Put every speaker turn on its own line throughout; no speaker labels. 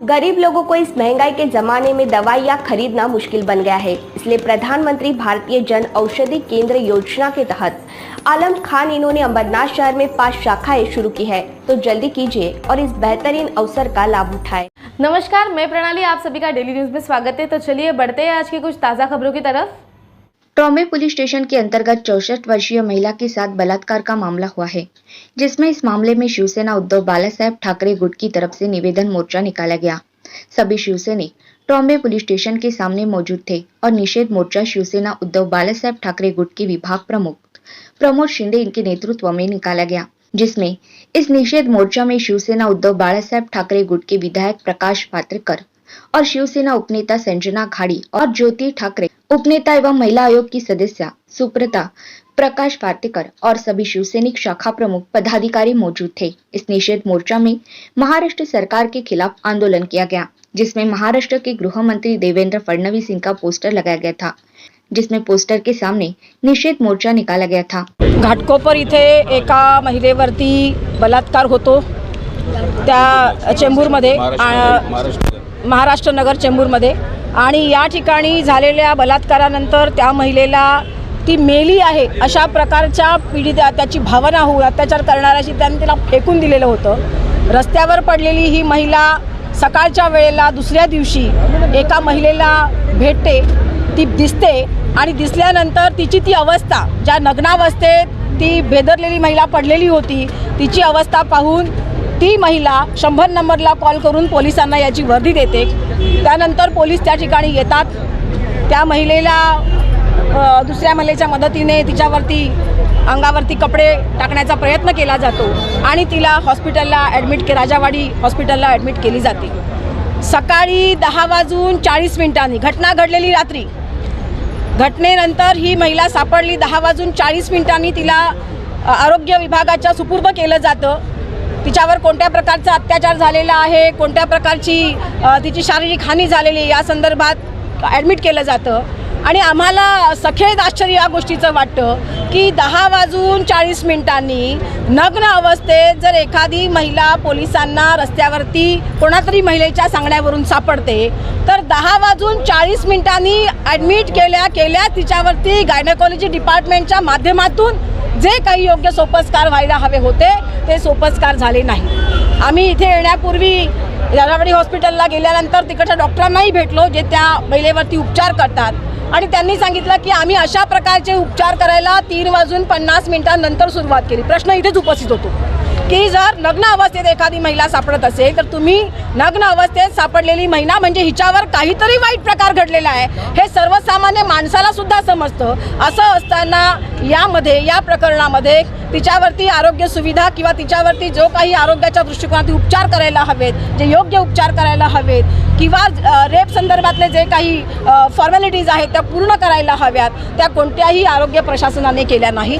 गरीब लोगों को इस महंगाई के जमाने में दवाइयाँ खरीदना मुश्किल बन गया है। इसलिए प्रधानमंत्री भारतीय जन औषधि केंद्र योजना के तहत आलम खान इन्होंने अंबरनाथ शहर में 5 शाखाएं शुरू की है। तो जल्दी कीजिए और इस बेहतरीन अवसर का लाभ उठाएं।
नमस्कार, मैं प्रणाली, आप सभी का डेली न्यूज में स्वागत है। तो चलिए बढ़ते हैं आज की कुछ ताज़ा खबरों की तरफ।
ट्रॉमे पुलिस स्टेशन के अंतर्गत 64 वर्षीय महिला के साथ बलात्कार का मामला हुआ है, जिसमें इस मामले में शिवसेना उद्धव बालासाहेब ठाकरे गुट की तरफ से निवेदन मोर्चा निकाला गया। सभी शिवसैनिक ट्रॉमे पुलिस स्टेशन के सामने मौजूद थे और निषेध मोर्चा शिवसेना उद्धव बालासाहेब ठाकरे गुट के विभाग प्रमुख प्रमोद शिंदे इनके नेतृत्व में निकाला गया, जिसमें इस निषेध मोर्चा में शिवसेना उद्धव बालासाहेब ठाकरे गुट के विधायक प्रकाश पात्रेकर और शिवसेना उपनेता संजना घाड़ी और ज्योति ठाकरे उपनेता एवं महिला आयोग की सदस्य सुप्रता प्रकाश पातेकर और सभी शिवसैनिक शाखा प्रमुख पदाधिकारी मौजूद थे। इस निषेध मोर्चा में महाराष्ट्र सरकार के खिलाफ आंदोलन किया गया, जिसमें महाराष्ट्र के गृह मंत्री देवेंद्र फडणवीस इनका पोस्टर लगाया गया था, जिसमें पोस्टर के सामने निषेध मोर्चा निकाला गया था।
घाटकोपर इथे एका महिलेवरती बलात्कार होतो, त्या चेंबूरमध्ये महाराष्ट्र नगर चेंबूरमध्ये, आणि या ठिकाणी झालेल्या बलात्कारानंतर त्या महिलेला ती मेली आहे अशा प्रकारच्या पीडिता त्याची भावना होऊन अत्याचार करणाऱ्याशी त्यांनी तिला फेकून दिलेलं होतं। रस्त्यावर पडलेली ही महिला सकाळच्या वेळेला दुसऱ्या दिवशी एका महिलेला भेटते, ती दिसते आणि दिसल्यानंतर तिची ती अवस्था, ज्या नग्नावस्थेत ती बेदरलेली महिला पडलेली होती, तिची अवस्था पाहून ती महिला 100 नंबरला कॉल करून पोलिसांना याची वर्दी देते। त्यानंतर पोलीस त्या ठिकाणी येतात। त्या महिलेला दुसऱ्या महिलेच्या मदतीने तिच्यावरती अंगावरती कपडे टाकण्याचा प्रयत्न केला जातो आणि तिला हॉस्पिटलला राजावाडी हॉस्पिटलला ॲडमिट केली जाते। सकाळी 10:40 घटना घडलेली रात्री, घटनेनंतर ही महिला सापडली 10:40 तिला आरोग्य विभागाच्या सुपूर्द केलं जातं। तिच्यावर कोणत्या प्रकारचा अत्याचार झालेला आहे, कोणत्या प्रकारची तिची शारीरिक हानी झालेली या संदर्भात ॲडमिट केलं जातं। आणि आम्हाला सखेद आश्चर्य या गोष्टीचं वाटतं की 10:40 नग्न अवस्थेत जर एखादी महिला पोलिसांना रस्त्यावरती कोणातरी महिलेच्या सांगण्यावरून सापडते, तर 10:40 ॲडमिट केल्या तिच्यावरती गायनेकॉलॉजी डिपार्टमेंटच्या माध्यमातून जे काही योग्य सोपस्कार व्हायला हवे होते ते सोपस्कार झाले नाही। आम्ही इथे येण्यापूर्वी राजावाडी हॉस्पिटलला गेल्यानंतर तिकडच्या डॉक्टरांनाही भेटलो, जे त्या महिलेवरती उपचार करतात, आणि त्यांनी सांगितलं की आम्ही अशा प्रकारचे उपचार करायला 3:50 नंतर सुरुवात केली। प्रश्न इथेच उपस्थित होतो की जर नग्न अवस्थेत एखादी महिला सापडत असेल तर तुम्ही नग्न अवस्थेत सापडलेली महिला म्हणजे हिच्यावर काहीतरी वाईट प्रकार घडलेला आहे हे सर्वसामान्य माणसाला सुद्धा समजतं। असं असताना या प्रकरणामध्ये तिच्यावरती आरोग्य सुविधा किंवा तिच्यावरती जो काही आरोग्याच्या दृष्टिकोनातून उपचार करायला हवेत, जे योग्य उपचार करायला हवेत, किंवा रेप संदर्भातले जे काही फॉर्मॅलिटीज आहेत त्या पूर्ण करायला हव्यात, त्या कोणत्याही आरोग्य प्रशासनाने केल्या नाहीत।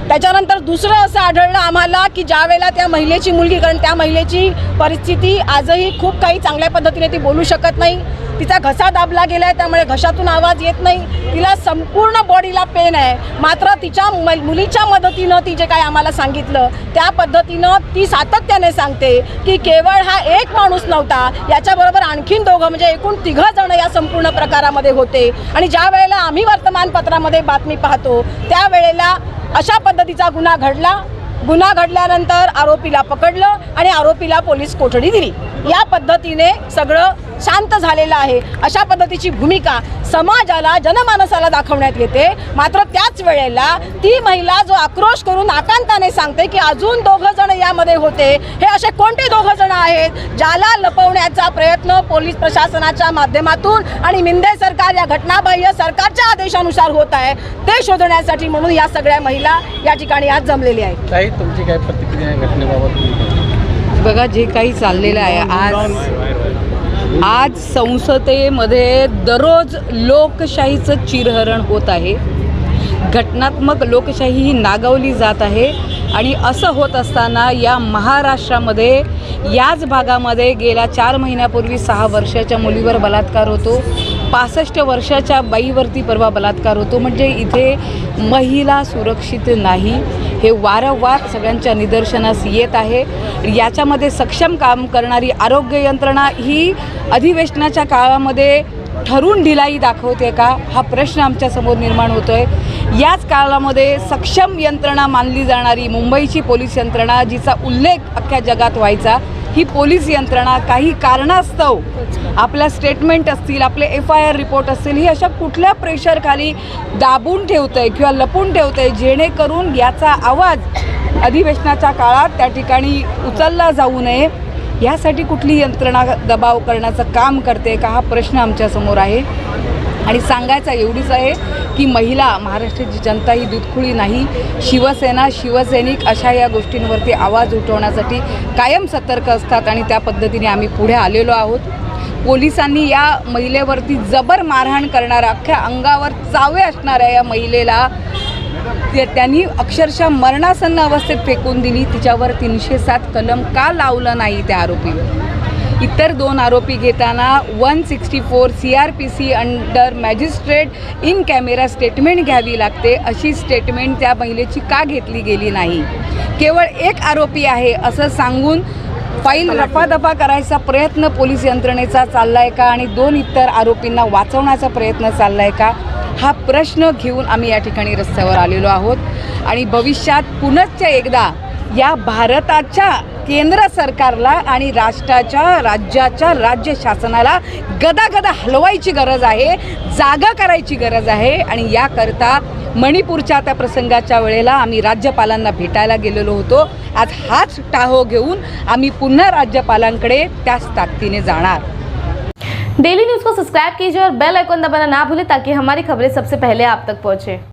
त्याच्यानंतर दुसरं असं आढळलं आम्हाला की ज्या वेळेला त्या महिलेची मुलगी, कारण त्या महिलेची परिस्थिती आजही खूप काही चांगल्या पद्धतीने ती बोलू शकत नाही, तिचा घसा दाबला गेला आहे, त्यामुळे घशातून आवाज येत नाही, तिला संपूर्ण बॉडीला पेन आहे। मात्र तिच्या मुलीच्या मदतीनं ती जे काही आम्हाला सांगितलं त्या पद्धतीनं ती सातत्याने सांगते की केवळ हा एक माणूस नव्हता, याच्याबरोबर आणखीन 2 म्हणजे एकूण 3 जण या संपूर्ण प्रकारामध्ये होते। आणि ज्या वेळेला आम्ही वर्तमानपत्रामध्ये बातमी पाहतो त्यावेळेला अशा पद्धतीचा गुन्हा घडला। गुन्हा घडल्यानंतर आरोपीला पकडलं आणि आरोपीला पोलीस कोठडी दिली। या पद्धतीने सगळं शांत झालेलं आहे। अशा पद्धतीची भूमिका समाजाला, जनमानसाला दाखवण्यात येते। मात्र त्याच वेळेला ती महिला जो आक्रोश करून आकांताने सांगते की अजून 2 जण यामध्ये होते, हे असे कोणते 2 जण आहेत ज्याला लपवण्याचा प्रयत्न पोलीस प्रशासनाच्या माध्यमातून आणि मिंदे सरकार या घटनाबाह्य सरकारच्या आदेशानुसार होत आहे, ते शोधण्यासाठी म्हणून या सगळ्या महिला या ठिकाणी आज जमलेल्या आहेत।
ताई, तुमची काय प्रतिक्रिया आहे घटनेबाबत?
बघा, जे काही चाललेलं आहे आज संसदेमध्ये दररोज लोकशाहीचं चिरहरण होत आहे, घटनात्मक लोकशाही ही नागवली जात आहे। आणि असं होत असताना या महाराष्ट्रामध्ये याच भागामध्ये गेल्या 4 महिन्यापूर्वी 6 वर्षाच्या मुलीवर बलात्कार होतो, 65 वर्षाच्या बाईवरती परवा बलात्कार होतो। म्हणजे इथे महिला सुरक्षित नाही, हे वारंवार सगळ्यांच्या निदर्शनास येत आहे. याच्यामध्ये सक्षम काम करणारी आरोग्य यंत्रणा ही अधिवेशनाच्या काळामध्ये ठरून ढिलाई दाखवते का, हा प्रश्न आमच्यासमोर निर्माण होतो आहे. याच काळामध्ये सक्षम यंत्रणा मानली जाणारी मुंबईची पोलीस यंत्रणा, जिचा उल्लेख अख्ख्या जगात व्हायचा, ही पोलीस यंत्रणा काही कारणास्तव आपल्या स्टेटमेंट असतील, आपले FIR रिपोर्ट असतील, ही अशा कुठल्या प्रेशरखाली दाबून ठेवतं आहे किंवा लपून ठेवतं आहे, जेणेकरून याचा आवाज अधिवेशनाच्या काळात त्या ठिकाणी उचलला जाऊ नये, यासाठी कुठली यंत्रणा दबाव करण्याचं काम करते का, हा प्रश्न आमच्यासमोर आहे. आणि सांगायचं एवढीच आहे की महिला, महाराष्ट्राची जनता ही दूधखुळी नाही. शिवसेना, शिवसैनिक अशा या गोष्टींवरती आवाज उठवण्यासाठी कायम सतर्क असतात आणि त्या पद्धतीने आम्ही पुढे आलेलो आहोत. पोलिसांनी या महिलेवरती जबर मारहाण करणारा, अख्ख्या अंगावर चावे असणाऱ्या या महिलेला त्यांनी अक्षरशः मरणासन्न अवस्थेत फेकून दिली. तिच्यावर 307 कलम का लावलं नाही त्या आरोपीवर? इतर 2 आरोपी घेताना 164 CRPC under magistrate in camera statement घ्यावी लागते, अशी स्टेटमेंट त्या महिलेची का घेतली गेली नाही? केवळ 1 आरोपी आहे असं सांगून फाईल रफादफा करायचा प्रयत्न पोलीस यंत्रणेचा चालला आहे का, आणि 2 इतर आरोपींना वाचवण्याचा प्रयत्न चालला आहे का, हा प्रश्न घेऊन आम्ही या ठिकाणी रस्त्यावर आलेलो आहोत. आणि भविष्यात पुनश्च एकदा या भारताच्या केंद्र सरकारला आणि राज्याच्या राज्य शासनाला गदागदा हलवायची गरज आहे, जागा करायची गरज आहे. आणि याकरता मणिपूरच्या त्या प्रसंगाच्या वेळेला आम्ही राज्यपालांना भेटायला गेलेलो होतो. आज हाच टाहो घेऊन आम्ही पुन्हा राज्यपालांकडे त्याच ताकदीने जाणार.
डेली न्यूज़ को सब्सक्राइब कीजिए और बेल आइकन दबाना ना भूलें ताकि हमारी खबरें सबसे पहले आप तक पहुंचे.